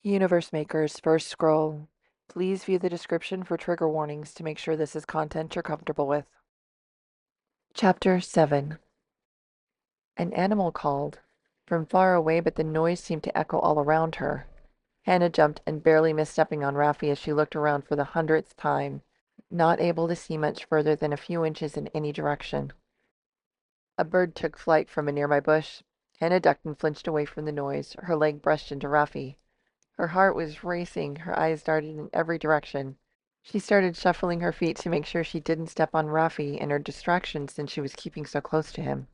Universe Maker's first scroll. Please view the description for trigger warnings to make sure this is content you're comfortable with. Chapter 7. An animal called. From far away, but the noise seemed to echo all around her. Hannah jumped and barely missed stepping on Raffi as she looked around for the 100th time, not able to see much further than a few inches in any direction. A bird took flight from a nearby bush. Hannah ducked and flinched away from the noise. Her leg brushed into Raffi. Her heart was racing, her eyes darted in every direction. She started shuffling her feet to make sure she didn't step on Raffi and her distraction since she was keeping so close to him.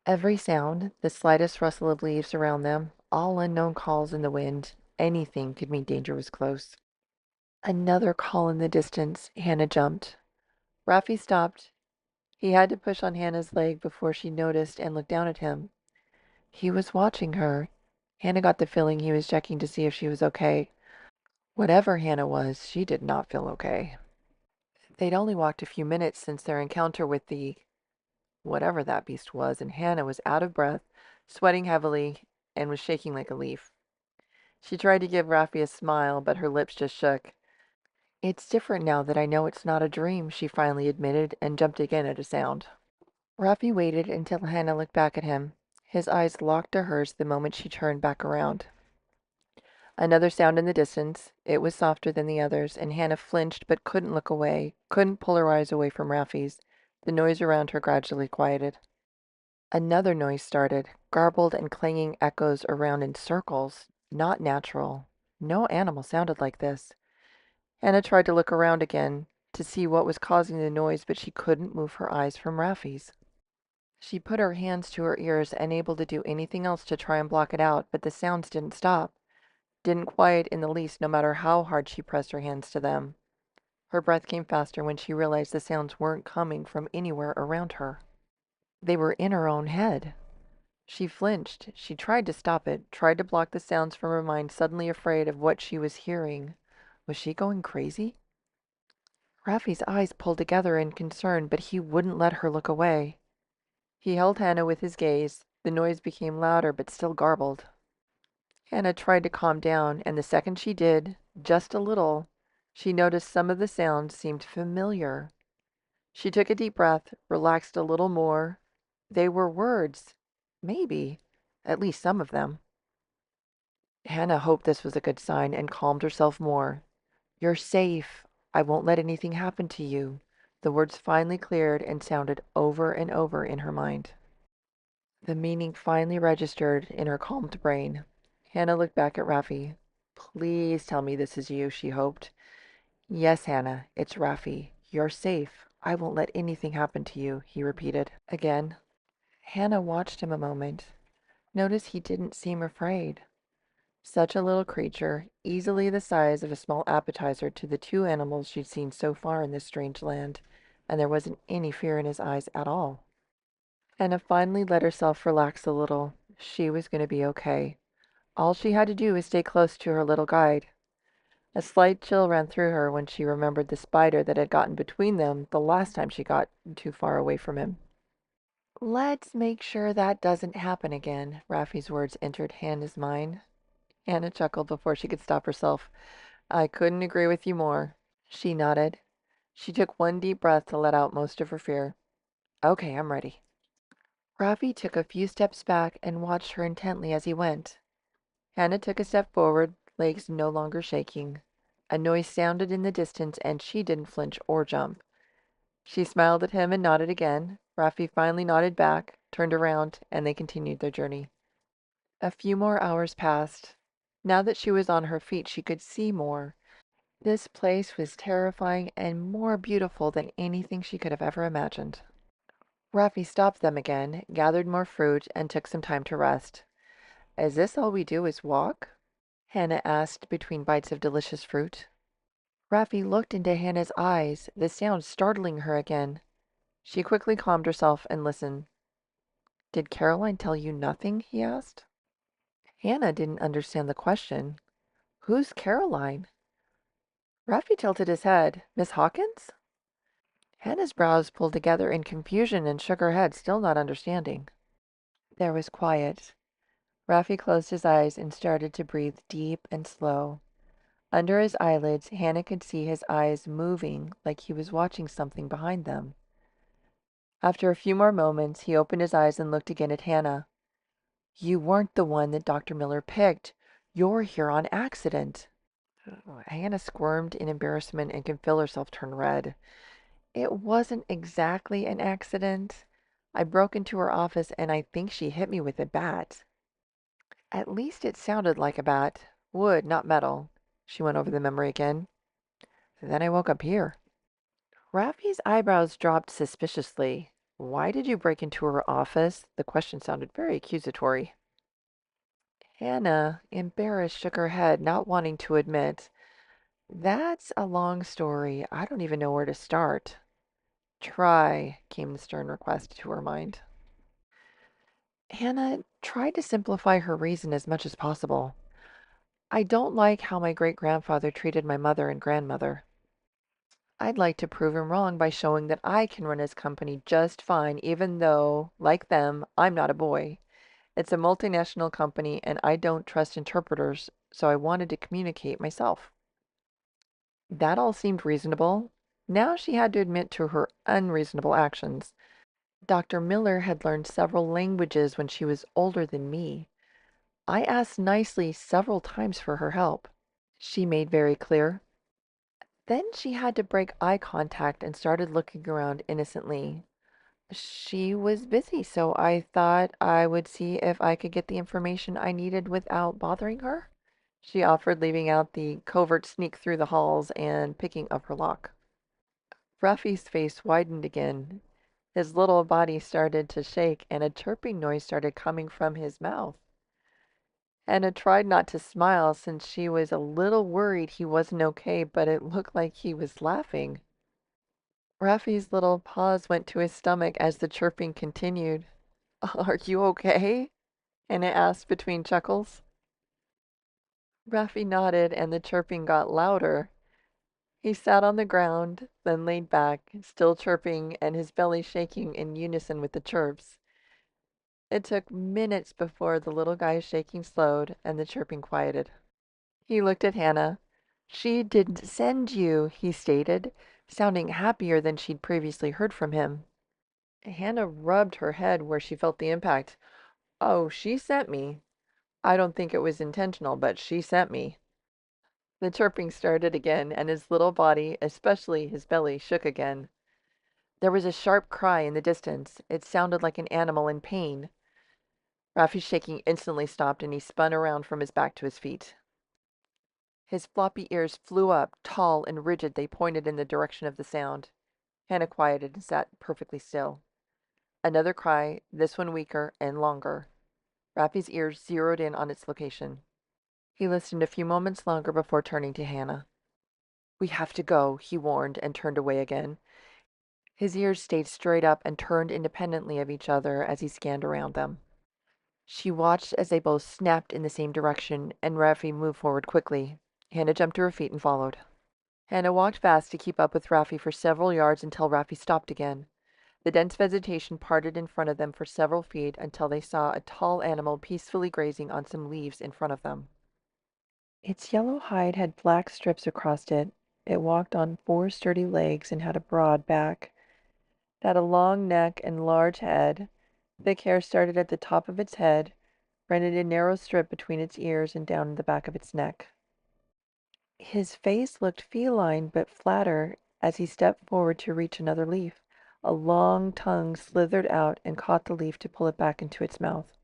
Every sound, the slightest rustle of leaves around them, all unknown calls in the wind, anything could mean danger was close. Another call in the distance. Hannah jumped. Raffi stopped. He had to push on Hannah's leg before she noticed and looked down at him. He was watching her. Hannah got the feeling he was checking to see if she was okay. Whatever Hannah was, she did not feel okay. They'd only walked a few minutes since their encounter with the whatever that beast was, and Hannah was out of breath, sweating heavily, and was shaking like a leaf. She tried to give Raffi a smile, but her lips just shook. "It's different now that I know it's not a dream," she finally admitted, and jumped again at a sound. Raffi waited until Hannah looked back at him. His eyes locked to hers the moment she turned back around. Another sound in the distance. It was softer than the others, and Hannah flinched but couldn't look away, couldn't pull her eyes away from Raffi's. The noise around her gradually quieted. Another noise started, garbled and clanging echoes around in circles. Not natural. No animal sounded like this. Hannah tried to look around again to see what was causing the noise, but she couldn't move her eyes from Raffi's. She put her hands to her ears, unable to do anything else to try and block it out, but the sounds didn't stop. Didn't quiet in the least, no matter how hard she pressed her hands to them. Her breath came faster when she realized the sounds weren't coming from anywhere around her. They were in her own head. She flinched. She tried to stop it, tried to block the sounds from her mind, suddenly afraid of what she was hearing. Was she going crazy? Raffi's eyes pulled together in concern, but he wouldn't let her look away. He held Hannah with his gaze. The noise became louder, but still garbled. Hannah tried to calm down, and the second she did, just a little, she noticed some of the sounds seemed familiar. She took a deep breath, relaxed a little more. They were words. Maybe. At least some of them. Hannah hoped this was a good sign and calmed herself more. "You're safe. I won't let anything happen to you." The words finally cleared and sounded over and over in her mind. The meaning finally registered in her calmed brain. Hannah looked back at Raffi. "Please tell me this is you," she hoped. "Yes, Hannah, it's Raffi. You're safe. I won't let anything happen to you," he repeated again. Hannah watched him a moment. Noticed he didn't seem afraid. Such a little creature, easily the size of a small appetizer to the two animals she'd seen so far in this strange land, and there wasn't any fear in his eyes at all. Hannah finally let herself relax a little. She was going to be okay. All she had to do was stay close to her little guide. A slight chill ran through her when she remembered the spider that had gotten between them the last time she got too far away from him. "Let's make sure that doesn't happen again," Raffi's words entered Hannah's mind. Hannah chuckled before she could stop herself. "I couldn't agree with you more." She nodded. She took one deep breath to let out most of her fear. "Okay, I'm ready." Raffi took a few steps back and watched her intently as he went. Hannah took a step forward, legs no longer shaking. A noise sounded in the distance, and she didn't flinch or jump. She smiled at him and nodded again. Raffi finally nodded back, turned around, and they continued their journey. A few more hours passed. Now that she was on her feet, she could see more. This place was terrifying and more beautiful than anything she could have ever imagined. Raffi stopped them again, gathered more fruit, and took some time to rest. "Is this all we do is walk?" Hannah asked between bites of delicious fruit. Raffi looked into Hannah's eyes, the sound startling her again. She quickly calmed herself and listened. "Did Caroline tell you nothing?" he asked. Hannah didn't understand the question. "Who's Caroline?" Raffi tilted his head. "Miss Hawkins?" Hannah's brows pulled together in confusion and shook her head, still not understanding. There was quiet. Rafi closed his eyes and started to breathe deep and slow. Under his eyelids, Hannah could see his eyes moving like he was watching something behind them. After a few more moments, he opened his eyes and looked again at Hannah. You weren't the one that Dr. Miller picked. You're here on accident. Hannah squirmed in embarrassment and could feel herself turn red. It wasn't exactly an accident. I broke into her office and I think she hit me with a bat. At least it sounded like a bat. Wood, not metal. She went over the memory again. Then I woke up here. Rafi's eyebrows dropped suspiciously. Why did you break into her office? The question sounded very accusatory. Hannah, embarrassed, shook her head, not wanting to admit. That's a long story. I don't even know where to start. Try, came the stern request to her mind. Hannah tried to simplify her reason as much as possible. I don't like how my great grandfather treated my mother and grandmother. I'd like to prove him wrong by showing that I can run his company just fine, even though, like them, I'm not a boy. It's a multinational company and I don't trust interpreters, so I wanted to communicate myself. That all seemed reasonable. Now she had to admit to her unreasonable actions. Dr. Miller had learned several languages when she was older than me. I asked nicely several times for her help. She made very clear. Then she had to break eye contact and started looking around innocently. She was busy, so I thought I would see if I could get the information I needed without bothering her. She offered, leaving out the covert sneak through the halls and picking up her lock. Ruffy's face widened again. His little body started to shake, and a chirping noise started coming from his mouth. Anna tried not to smile since she was a little worried he wasn't okay, but it looked like he was laughing. Ruffy's little paws went to his stomach as the chirping continued. Are you okay? Anna asked between chuckles. Ruffy nodded, and the chirping got louder. He sat on the ground, then laid back, still chirping and his belly shaking in unison with the chirps. It took minutes before the little guy's shaking slowed and the chirping quieted. He looked at Hannah. She didn't send you, he stated, sounding happier than she'd previously heard from him. Hannah rubbed her head where she felt the impact. Oh, she sent me. I don't think it was intentional, but she sent me. The chirping started again, and his little body, especially his belly, shook again. There was a sharp cry in the distance. It sounded like an animal in pain. Rafi's shaking instantly stopped, and he spun around from his back to his feet. His floppy ears flew up, tall and rigid. They pointed in the direction of the sound. Hannah quieted and sat perfectly still. Another cry, this one weaker and longer. Rafi's ears zeroed in on its location. He listened a few moments longer before turning to Hannah. We have to go, he warned, and turned away again. His ears stayed straight up and turned independently of each other as he scanned around them. She watched as they both snapped in the same direction, and Rafi moved forward quickly. Hannah jumped to her feet and followed. Hannah walked fast to keep up with Rafi for several yards until Rafi stopped again. The dense vegetation parted in front of them for several feet until they saw a tall animal peacefully grazing on some leaves in front of them. Its yellow hide had black strips across it. It walked on four sturdy legs and had a broad back. It had a long neck and large head. Thick hair started at the top of its head, ran in a narrow strip between its ears and down the back of its neck. His face looked feline but flatter as he stepped forward to reach another leaf. A long tongue slithered out and caught the leaf to pull it back into its mouth.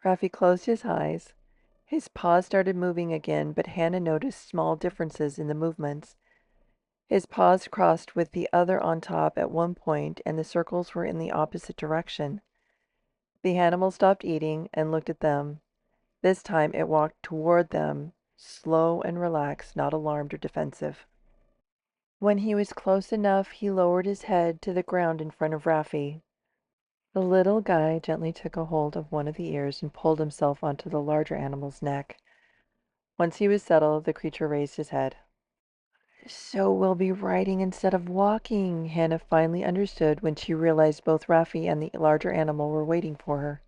Rafi closed his eyes. His paws started moving again, but Hannah noticed small differences in the movements. His paws crossed with the other on top at one point, and the circles were in the opposite direction. The animal stopped eating and looked at them. This time it walked toward them, slow and relaxed, not alarmed or defensive. When he was close enough, he lowered his head to the ground in front of Rafi. The little guy gently took a hold of one of the ears and pulled himself onto the larger animal's neck. Once he was settled, the creature raised his head. So we'll be riding instead of walking, Hannah finally understood when she realized both Rafi and the larger animal were waiting for her.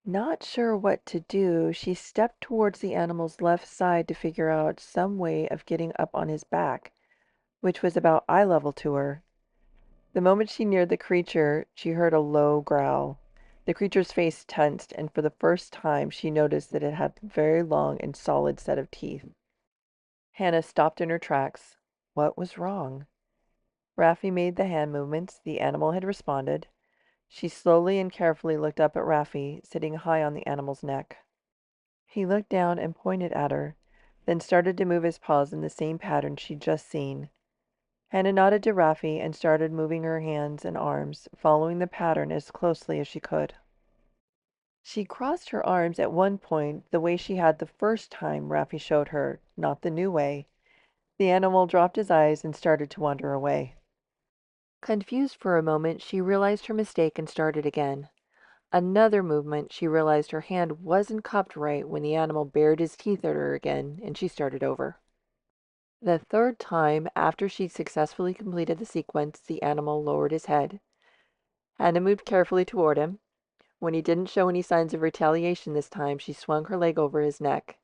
Not sure what to do, she stepped towards the animal's left side to figure out some way of getting up on his back, which was about eye level to her. The moment she neared the creature, she heard a low growl. The creature's face tensed, and for the first time she noticed that it had a very long and solid set of teeth. Hannah stopped in her tracks. What was wrong? Raffi made the hand movements. The animal had responded. She slowly and carefully looked up at Raffi, sitting high on the animal's neck. He looked down and pointed at her, then started to move his paws in the same pattern she'd just seen. Hannah nodded to Raffi and started moving her hands and arms, following the pattern as closely as she could. She crossed her arms at one point the way she had the first time Raffi showed her, not the new way. The animal dropped his eyes and started to wander away. Confused for a moment, she realized her mistake and started again. Another movement, she realized her hand wasn't cupped right when the animal bared his teeth at her again, and she started over. The third time, after she'd successfully completed the sequence, the animal lowered his head. Hannah moved carefully toward him. When he didn't show any signs of retaliation this time, she swung her leg over his neck.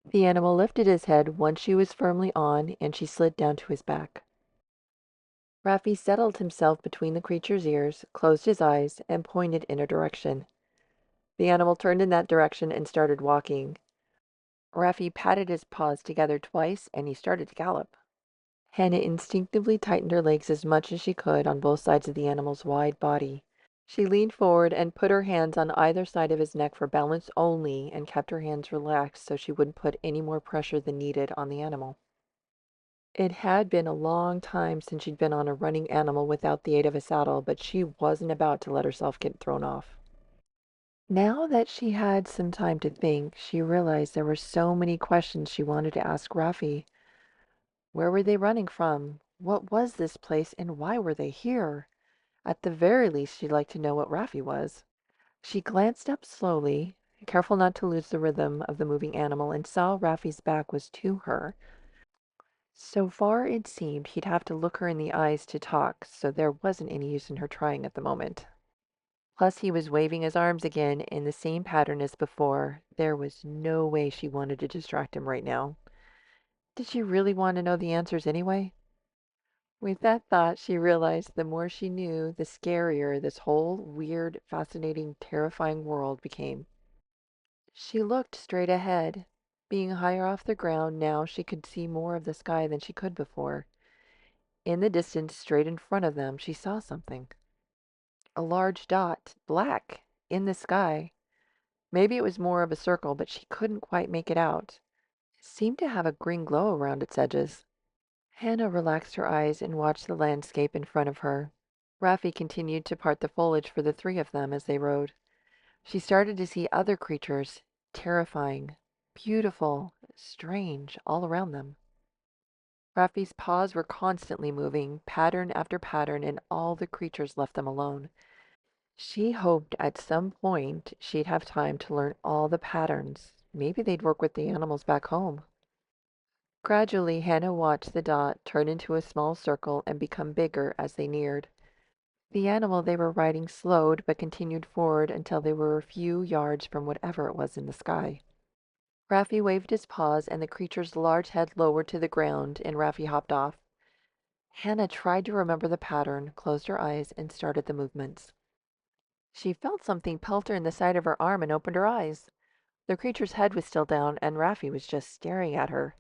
The animal lifted his head once she was firmly on, and she slid down to his back. Raffi settled himself between the creature's ears, closed his eyes, and pointed in a direction. The animal turned in that direction and started walking. Raffi patted his paws together twice, and he started to gallop. Hannah instinctively tightened her legs as much as she could on both sides of the animal's wide body. She leaned forward and put her hands on either side of his neck for balance only, and kept her hands relaxed so she wouldn't put any more pressure than needed on the animal. It had been a long time since she'd been on a running animal without the aid of a saddle, but she wasn't about to let herself get thrown off. Now that she had some time to think, she realized there were so many questions she wanted to ask Raffi. Where were they running from? What was this place, and why were they here? At the very least, she'd like to know what Raffi was. She glanced up slowly, careful not to lose the rhythm of the moving animal, and saw Raffi's back was to her. So far it seemed he'd have to look her in the eyes to talk, so there wasn't any use in her trying at the moment. Plus, he was waving his arms again in the same pattern as before. There was no way she wanted to distract him right now. Did she really want to know the answers anyway? With that thought, she realized the more she knew, the scarier this whole weird, fascinating, terrifying world became. She looked straight ahead. Being higher off the ground now, she could see more of the sky than she could before. In the distance, straight in front of them, she saw something. A large dot, black, in the sky. Maybe it was more of a circle, but she couldn't quite make it out. It seemed to have a green glow around its edges. Hannah relaxed her eyes and watched the landscape in front of her. Raffi continued to part the foliage for the three of them as they rode. She started to see other creatures, terrifying, beautiful, strange, all around them. Raffi's paws were constantly moving, pattern after pattern, and all the creatures left them alone. She hoped at some point she'd have time to learn all the patterns. Maybe they'd work with the animals back home. Gradually, Hannah watched the dot turn into a small circle and become bigger as they neared. The animal they were riding slowed but continued forward until they were a few yards from whatever it was in the sky. Raffi waved his paws and the creature's large head lowered to the ground, and Raffi hopped off. Hannah tried to remember the pattern, closed her eyes, and started the movements. She felt something pelt her in the side of her arm and opened her eyes. The creature's head was still down, and Raffi was just staring at her,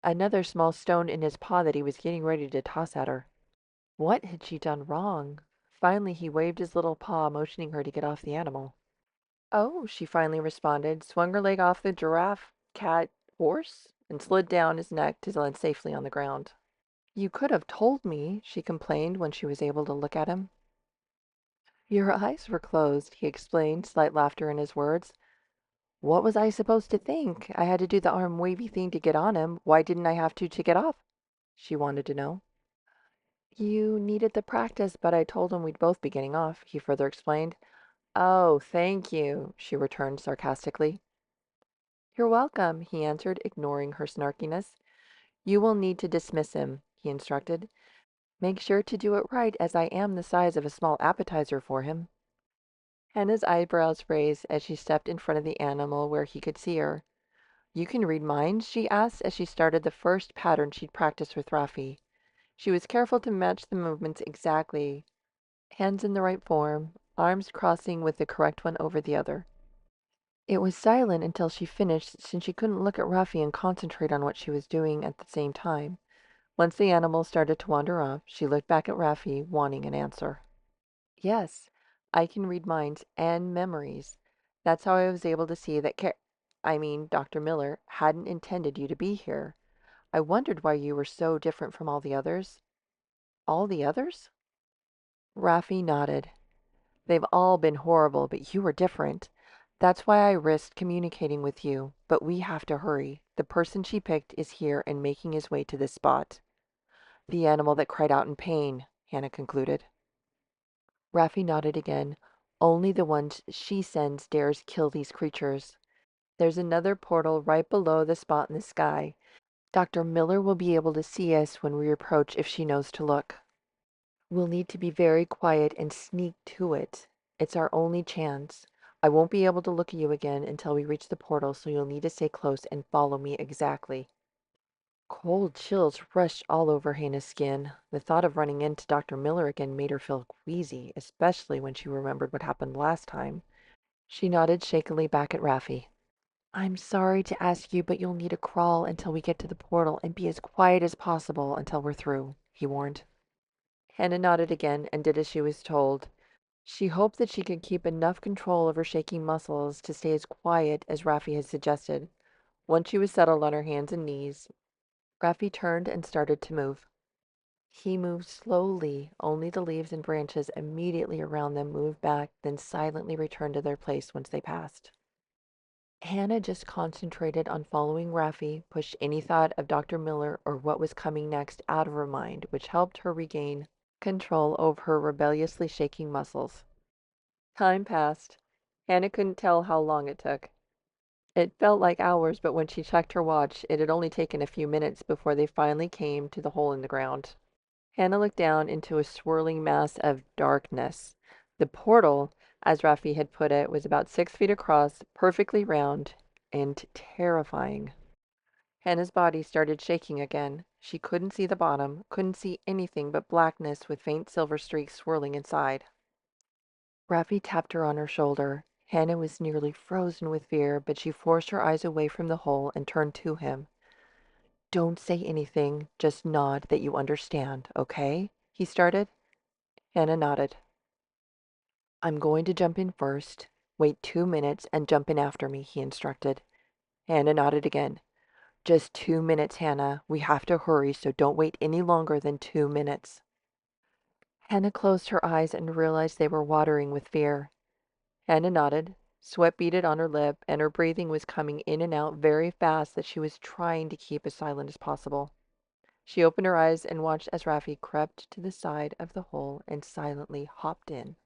another small stone in his paw that he was getting ready to toss at her. What had she done wrong? Finally, he waved his little paw, motioning her to get off the animal. Oh, she finally responded, swung her leg off the giraffe, cat, horse, and slid down his neck to land safely on the ground. You could have told me, she complained when she was able to look at him. Your eyes were closed, he explained, slight laughter in his words. What was I supposed to think? I had to do the arm wavy thing to get on him. Why didn't I have to get off? She wanted to know. You needed the practice, but I told him we'd both be getting off, he further explained. Oh, thank you, she returned sarcastically. You're welcome, he answered, ignoring her snarkiness. You will need to dismiss him, he instructed. Make sure to do it right, as I am the size of a small appetizer for him. Hannah's eyebrows raised as she stepped in front of the animal where he could see her. "You can read minds?" she asked as she started the first pattern she'd practiced with Rafi. She was careful to match the movements exactly, hands in the right form, arms crossing with the correct one over the other. It was silent until she finished, since she couldn't look at Rafi and concentrate on what she was doing at the same time. Once the animal started to wander off, she looked back at Rafi, wanting an answer. "Yes, I can read minds and memories. That's how I was able to see that Dr. Miller hadn't intended you to be here. I wondered why you were so different from all the others." "All the others?" Rafi nodded. "They've all been horrible, but you were different. That's why I risked communicating with you, but we have to hurry. The person she picked is here and making his way to this spot." "The animal that cried out in pain," Hannah concluded. Rafi nodded again. "Only the ones she sends dares kill these creatures. There's another portal right below the spot in the sky. Dr. Miller will be able to see us when we approach if she knows to look. We'll need to be very quiet and sneak to it. It's our only chance. I won't be able to look at you again until we reach the portal, so you'll need to stay close and follow me exactly." Cold chills rushed all over Hannah's skin. The thought of running into Dr. Miller again made her feel queasy, especially when she remembered what happened last time. She nodded shakily back at Rafi. "I'm sorry to ask you, but you'll need to crawl until we get to the portal and be as quiet as possible until we're through," he warned. Hannah nodded again and did as she was told. She hoped that she could keep enough control of her shaking muscles to stay as quiet as Rafi had suggested. Once she was settled on her hands and knees, Rafi turned and started to move. He moved slowly, only the leaves and branches immediately around them moved back, then silently returned to their place once they passed. Hannah just concentrated on following Rafi, pushed any thought of Dr. Miller or what was coming next out of her mind, which helped her regain control over her rebelliously shaking muscles. Time passed. Hannah couldn't tell how long it took. It felt like hours, but when she checked her watch, it had only taken a few minutes before they finally came to the hole in the ground. Hannah looked down into a swirling mass of darkness. The portal, as Rafi had put it, was about 6 feet across, perfectly round, and terrifying. Hannah's body started shaking again. She couldn't see the bottom, couldn't see anything but blackness with faint silver streaks swirling inside. Rafi tapped her on her shoulder. Hannah was nearly frozen with fear, but she forced her eyes away from the hole and turned to him. "Don't say anything, just nod that you understand, okay?" he started. Hannah nodded. "I'm going to jump in first. Wait 2 minutes and jump in after me," he instructed. Hannah nodded again. "Just 2 minutes, Hannah. We have to hurry, so don't wait any longer than 2 minutes." Hannah closed her eyes and realized they were watering with fear. Hannah nodded. Sweat beaded on her lip, and her breathing was coming in and out very fast that she was trying to keep as silent as possible. She opened her eyes and watched as Rafi crept to the side of the hole and silently hopped in.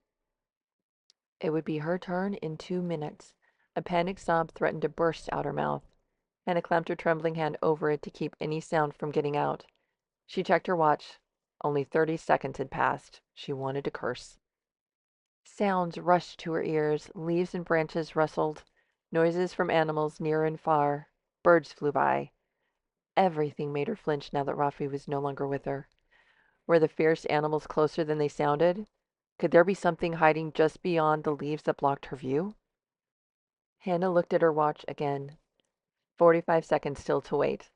It would be her turn in 2 minutes. A panicked sob threatened to burst out her mouth. Hannah clamped her trembling hand over it to keep any sound from getting out. She checked her watch. Only 30 seconds had passed. She wanted to curse. Sounds rushed to her ears. Leaves and branches rustled. Noises from animals near and far. Birds flew by. Everything made her flinch now that Rafi was no longer with her. Were the fierce animals closer than they sounded? Could there be something hiding just beyond the leaves that blocked her view? Hannah looked at her watch again. 45 seconds still to wait.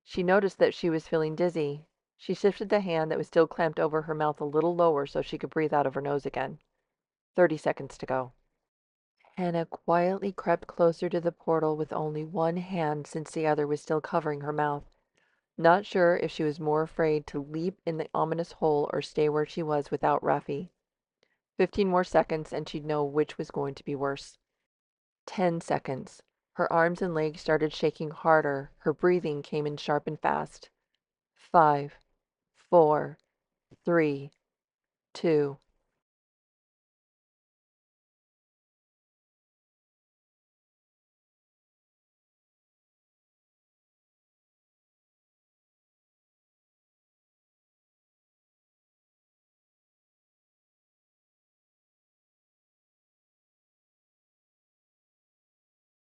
She noticed that she was feeling dizzy. She shifted the hand that was still clamped over her mouth a little lower so she could breathe out of her nose again. 30 seconds to go. Hannah quietly crept closer to the portal with only one hand since the other was still covering her mouth. Not sure if she was more afraid to leap in the ominous hole or stay where she was without Rafi. 15 more seconds and she'd know which was going to be worse. 10 seconds. Her arms and legs started shaking harder. Her breathing came in sharp and fast. 5, 4, 3, 2,